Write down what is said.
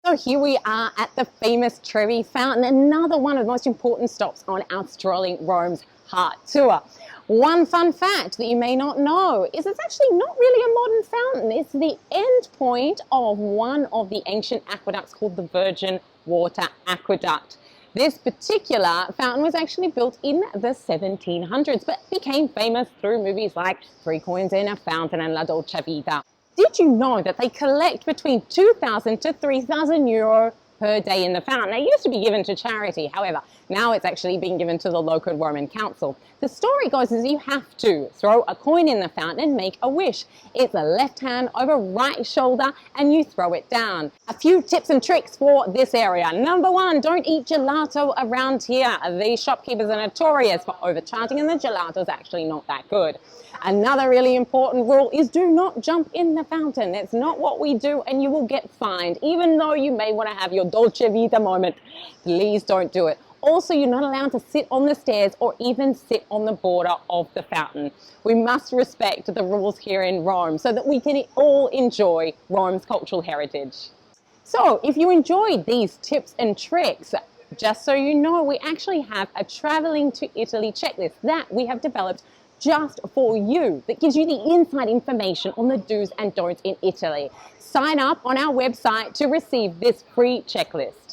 So here we are at the famous Trevi Fountain, another one of the most important stops on our strolling Rome's heart tour. One fun fact that you may not know is it's actually not really a modern fountain. It's the end point of one of the ancient aqueducts called the Virgin Water Aqueduct. This particular fountain was actually built in the 1700s, but became famous through movies like Three Coins in a Fountain and La Dolce Vita. Did you know that they collect between 2,000 to 3,000 euro per day in the fountain? It used to be given to charity, however, now it's actually being given to the local Roman council. The story goes is you have to throw a coin in the fountain and make a wish. It's a left hand over right shoulder and you throw it down. A few tips and tricks for this area. Number one, don't eat gelato around here. These shopkeepers are notorious for overcharging and the gelato is actually not that good. Another really important rule is do not jump in the fountain. It's not what we do and you will get fined. Even though you may want to have your Dolce Vita moment, please don't do it. Also, you're not allowed to sit on the stairs or even sit on the border of the fountain. We must respect the rules here in Rome so that we can all enjoy Rome's cultural heritage. So if you enjoyed these tips and tricks, just so you know, we actually have a traveling to Italy checklist that we have developed just for you that gives you the inside information on the do's and don'ts in Italy. Sign up on our website to receive this free checklist.